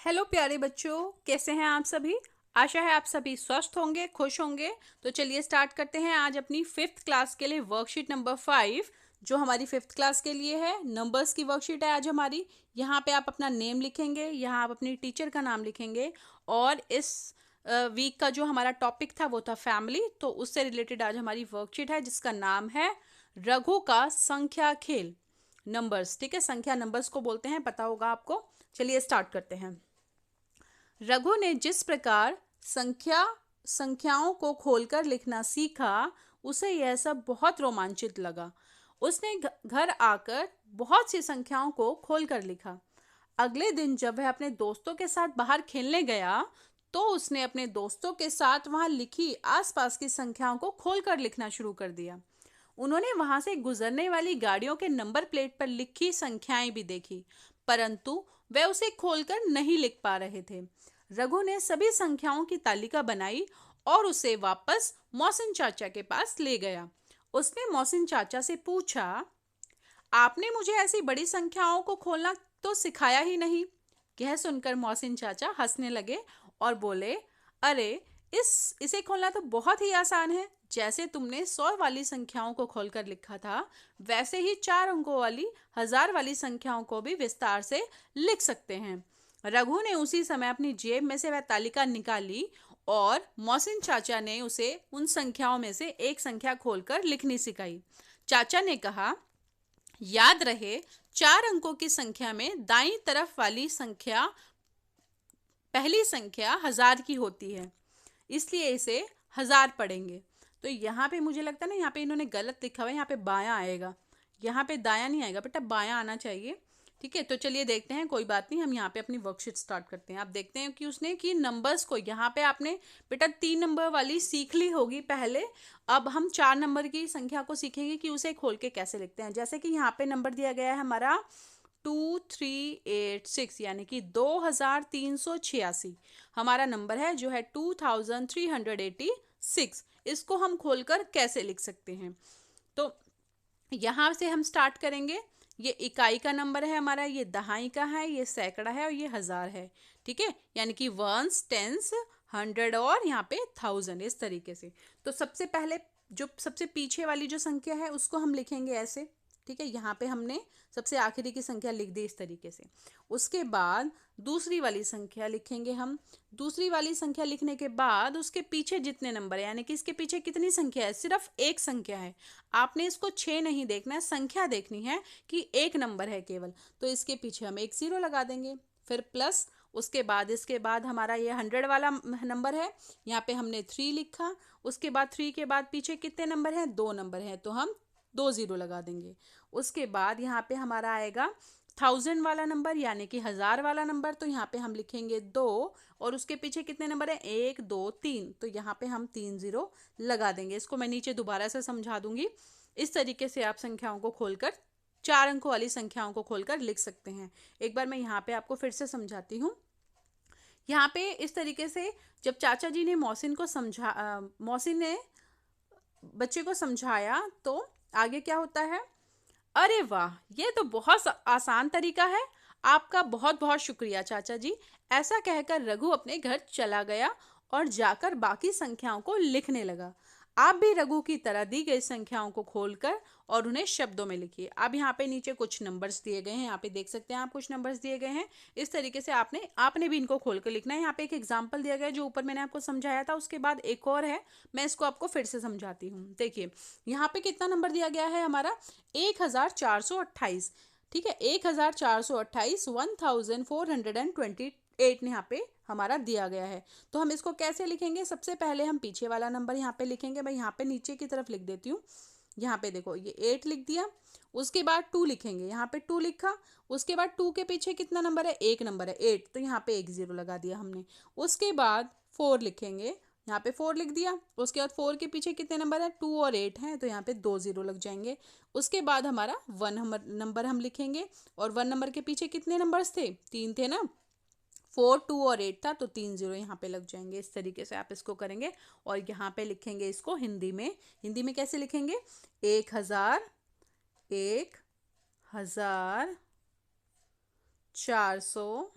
Hello प्यारे बच्चों, कैसे हैं आप सभी। आशा है आप सभी स्वस्थ होंगे, खुश होंगे। तो चलिए स्टार्ट करते हैं आज अपनी फिफ्थ क्लास के लिए वर्कशीट नंबर 5, जो हमारी फिफ्थ क्लास के लिए है। नंबर्स की वर्कशीट है आज हमारी। यहाँ पे आप अपना नेम लिखेंगे, यहाँ आप अपनी टीचर का नाम लिखेंगे। और इस वीक का जो हमारा टॉपिक था वो था फैमिली, तो उससे रिलेटेड आज हमारी वर्कशीट है जिसका नाम है रघु का संख्या खेल। नंबर्स, ठीक है, संख्या नंबर्स को बोलते हैं, पता होगा आपको। चलिए स्टार्ट करते हैं। रघु ने जिस प्रकार संख्याओं को खोलकर लिखना सीखा, उसे यह सब बहुत रोमांचित लगा। उसने घर आकर बहुत सी संख्याओं को खोलकर लिखा। अगले दिन जब वह अपने दोस्तों के साथ बाहर खेलने गया, तो उसने अपने दोस्तों के साथ वहां लिखी आसपास की संख्याओं को खोलकर लिखना शुरू कर दिया। उन्होंने वहां से गुजरने वाली गाड़ियों के नंबर प्लेट पर लिखी संख्याएं भी देखी, परंतु वे उसे खोलकर नहीं लिख पा रहे थे। रघु ने सभी संख्याओं की तालिका बनाई और उसे वापस मौसिन चाचा के पास ले गया। उसने मौसिन चाचा से पूछा, आपने मुझे ऐसी बड़ी संख्याओं को खोलना तो सिखाया ही नहीं। यह सुनकर मौसिन चाचा हंसने लगे और बोले, अरे, इसे खोलना तो बहुत ही आसान है। जैसे तुमने 100 वाली संख्याओं को खोलकर लिखा था, वैसे ही 4 अंकों वाली 1000 वाली संख्याओं को भी विस्तार से लिख सकते हैं। रघु ने उसी समय अपनी जेब में से वह तालिका निकाली और मौसिन चाचा ने उसे उन संख्याओं में से एक संख्या खोलकर लिखनी सिखाई। चाचा ने कहा, याद रहे, 4 अंकों की संख्या में दाईं तरफ वाली संख्या पहली संख्या 1000 की होती है, इसलिए इसे 1000 पढ़ेंगे। तो यहाँ पे मुझे लगता है ना, यहाँ पे इन्होंने गलत लिखा हुआ है, यहाँ पे बायां आएगा, यहाँ पे दायां नहीं आएगा बेटा, बायां आना चाहिए। ठीक है, तो चलिए देखते हैं, कोई बात नहीं, हम यहाँ पे अपनी वर्कशीट स्टार्ट करते हैं। आप देखते हैं कि उसने कि नंबर्स को यहाँ पे आपने बेटा 3 नंबर वाली सीख ली होगी पहले। अब हम 4 नंबर की संख्या को सीखेंगे कि उसे खोल के कैसे लिखते हैं। जैसे कि यहाँ पे नंबर दिया गया है हमारा 2386, यानी कि 2386 हमारा नंबर है, जो है 2386। इसको हम खोलकर कैसे लिख सकते हैं, तो यहां से हम स्टार्ट करेंगे। ये इकाई का नंबर है हमारा, ये दहाई का है, ये सैकड़ा है और ये 1000 है। ठीक है, यानी कि वंस, टेंस, 100 और यहाँ पे 1000, इस तरीके से। तो सबसे पहले जो सबसे पीछे वाली जो संख्या है उसको हम लिखेंगे ऐसे। ठीक है, यहाँ पे हमने सबसे आखिरी की संख्या लिख दी इस तरीके से। उसके बाद दूसरी वाली संख्या लिखेंगे हम। दूसरी वाली संख्या लिखने के बाद उसके पीछे जितने नंबर है, यानी कि इसके पीछे कितनी संख्या है, सिर्फ एक संख्या है। आपने इसको 6 नहीं देखना है, संख्या देखनी है कि एक नंबर है केवल। तो इसके पीछे हम एक 0 लगा देंगे, फिर प्लस, उसके बाद इसके बाद हमारा ये 100 वाला नंबर है, यहाँ पे हमने 3 लिखा। उसके बाद 3 के बाद पीछे कितने नंबर हैं, 2 नंबर हैं, तो हम 2 0 लगा देंगे। उसके बाद यहाँ पे हमारा आएगा 1000 वाला नंबर, यानी कि 1000 वाला नंबर, तो यहाँ पे हम लिखेंगे 2। और उसके पीछे कितने नंबर है, 1 2 3, तो यहाँ पे हम 3 0 लगा देंगे। इसको मैं नीचे दोबारा से समझा दूंगी। इस तरीके से आप संख्याओं को खोलकर, 4 अंकों वाली संख्याओं को खोलकर लिख सकते हैं। एक बार मैं यहाँ पे आपको फिर से समझाती हूँ। यहाँ पे इस तरीके से जब चाचा जी ने मौसिन ने बच्चे को समझाया, तो आगे क्या होता है, अरे वाह, ये तो बहुत आसान तरीका है। आपका बहुत बहुत शुक्रिया चाचा जी। ऐसा कहकर रघु अपने घर चला गया और जाकर बाकी संख्याओं को लिखने लगा। आप भी रघु की तरह दी गई संख्याओं को खोलकर और उन्हें शब्दों में लिखिए। अब यहाँ पे नीचे कुछ नंबर्स दिए गए हैं, यहाँ पे देख सकते हैं आप, कुछ नंबर्स दिए गए हैं। इस तरीके से आपने आपने भी इनको खोलकर लिखना है। यहाँ पे एक एग्जाम्पल दिया गया है जो ऊपर मैंने आपको समझाया था, उसके बाद एक और है, मैं इसको आपको फिर से समझाती हूँ। देखिए, यहाँ पे कितना नंबर दिया गया है हमारा, 1428। ठीक है, 1428, 1428 यहाँ पे हमारा दिया गया है। तो हम इसको कैसे लिखेंगे, सबसे पहले हम पीछे वाला नंबर यहाँ पे लिखेंगे। मैं यहाँ पे नीचे की तरफ लिख देती हूँ। यहाँ पे देखो, ये 8 लिख दिया। उसके बाद 2 लिखेंगे, यहाँ पे 2 लिखा। उसके बाद 2 के पीछे कितना नंबर है, एक नंबर है, 8, तो यहाँ पे एक 0 लगा दिया हमने। उसके बाद 4 लिखेंगे, यहाँ पे 4 लिख दिया। उसके बाद 4 के पीछे कितने नंबर है, 2 और 8 हैं, तो यहाँ पे 2 0 लग जाएंगे। उसके बाद हमारा 1 नंबर हम लिखेंगे, और 1 नंबर के पीछे कितने नंबर्स थे, 3 थे ना, 4 2 और 8 था, तो 3 0 यहाँ पे लग जाएंगे। इस तरीके से आप इसको करेंगे और यहाँ पे लिखेंगे इसको हिंदी में। हिंदी में कैसे लिखेंगे, 1000, 1428,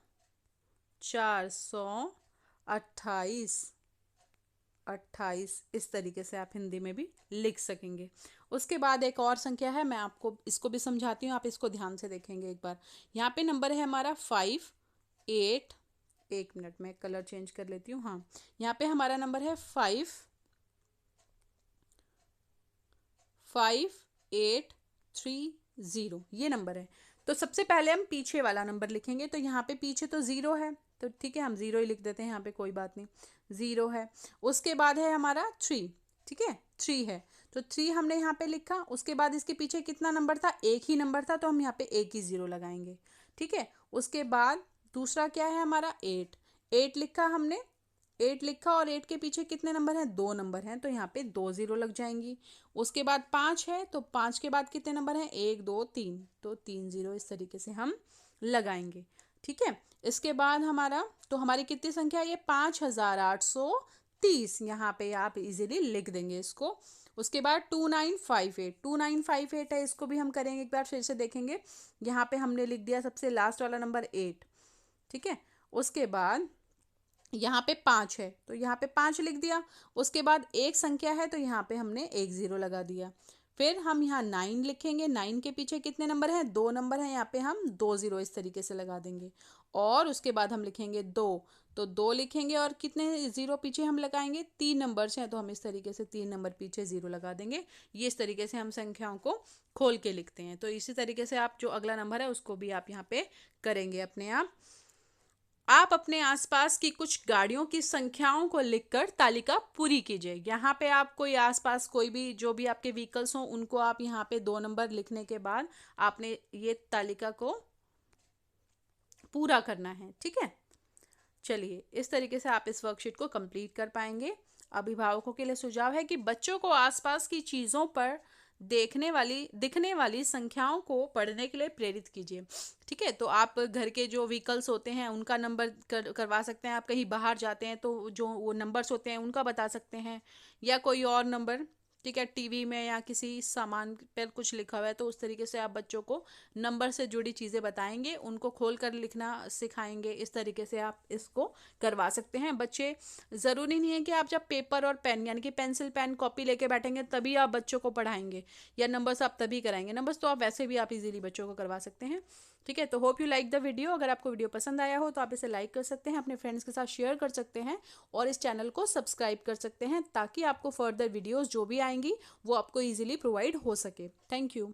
428 इस तरीके से आप हिंदी में भी लिख सकेंगे। उसके बाद एक और संख्या है, मैं आपको इसको भी समझाती हूँ, आप इसको ध्यान से देखेंगे एक बार। यहाँ पे नंबर है हमारा 5 8, एक मिनट में कलर चेंज कर लेती हूँ। हाँ, यहाँ पे हमारा नंबर है 5830, ये नंबर है। तो सबसे पहले हम पीछे वाला नंबर लिखेंगे, तो यहाँ पे पीछे तो 0 है, तो ठीक है हम 0 ही लिख देते हैं यहाँ पे, कोई बात नहीं, 0 है। उसके बाद है हमारा 3, ठीक है 3 है, तो 3 हमने यहाँ पे लिखा। उसके बाद इसके पीछे कितना नंबर था, एक ही नंबर था, तो हम यहाँ पे एक ही 0 लगाएंगे, ठीक है। उसके बाद दूसरा क्या है हमारा 8, 8 लिखा हमने, 8 लिखा, और 8 के पीछे कितने नंबर हैं, 2 नंबर हैं, तो यहाँ पे 2 0 लग जाएंगी। उसके बाद 5 है, तो 5 के बाद कितने नंबर हैं, 1 2 3, तो 3 0 इस तरीके से हम लगाएंगे, ठीक है। इसके बाद हमारा, तो हमारी कितनी संख्या है ये, 5830, यहाँ पे आप इजीली लिख देंगे इसको। उसके बाद 2958 है, इसको भी हम करेंगे एक बार फिर से देखेंगे। यहाँ पे हमने लिख दिया सबसे लास्ट वाला नंबर 8, ठीक है। उसके बाद यहाँ पे 5 है, तो यहाँ पे 5 लिख दिया। उसके बाद एक संख्या है, तो यहाँ पे हमने 1 0 लगा दिया। फिर हम यहाँ 9 लिखेंगे, 9 के पीछे कितने नंबर हैं, 2 नंबर हैं, यहाँ पे हम 2 0 इस तरीके से लगा देंगे। और उसके बाद हम लिखेंगे 2, तो 2 लिखेंगे, और कितने 0 पीछे हम लगाएंगे, 3 नंबर्स हैं, तो हम इस तरीके से 3 नंबर पीछे 0 लगा देंगे। ये इस तरीके से हम संख्याओं को खोल के लिखते हैं। तो इसी तरीके से आप जो अगला नंबर है उसको भी आप यहाँ पे करेंगे अपने आप अपने आसपास की कुछ गाड़ियों की संख्याओं को लिखकर तालिका पूरी कीजिए। यहाँ पे आप कोई आसपास कोई भी जो भी आपके व्हीकल्स हों उनको आप यहाँ पे 2 नंबर लिखने के बाद आपने ये तालिका को पूरा करना है, ठीक है। चलिए, इस तरीके से आप इस वर्कशीट को कंप्लीट कर पाएंगे। अभिभावकों के लिए सुझाव है कि बच्चों को आसपास की चीज़ों पर दिखने वाली संख्याओं को पढ़ने के लिए प्रेरित कीजिए, ठीक है। तो आप घर के जो व्हीकल्स होते हैं उनका नंबर करवा सकते हैं, आप कहीं बाहर जाते हैं तो जो वो नंबर्स होते हैं उनका बता सकते हैं, या कोई और नंबर, ठीक है। टीवी में या किसी सामान पर कुछ लिखा हुआ है, तो उस तरीके से आप बच्चों को नंबर से जुड़ी चीज़ें बताएंगे, उनको खोल कर लिखना सिखाएंगे। इस तरीके से आप इसको करवा सकते हैं। बच्चे, ज़रूरी नहीं है कि आप जब पेपर और पेन यानी कि पेंसिल पेन कॉपी लेके बैठेंगे तभी आप बच्चों को पढ़ाएंगे, या नंबर्स आप तभी कराएंगे। नंबर्स तो आप वैसे भी आप इजीली बच्चों को करवा सकते हैं, ठीक है। तो hope you like the video. अगर आपको वीडियो पसंद आया हो तो आप इसे लाइक कर सकते हैं, अपने फ्रेंड्स के साथ शेयर कर सकते हैं, और इस चैनल को सब्सक्राइब कर सकते हैं, ताकि आपको फर्दर वीडियोस जो भी आएंगी वो आपको इजीली प्रोवाइड हो सके। Thank you.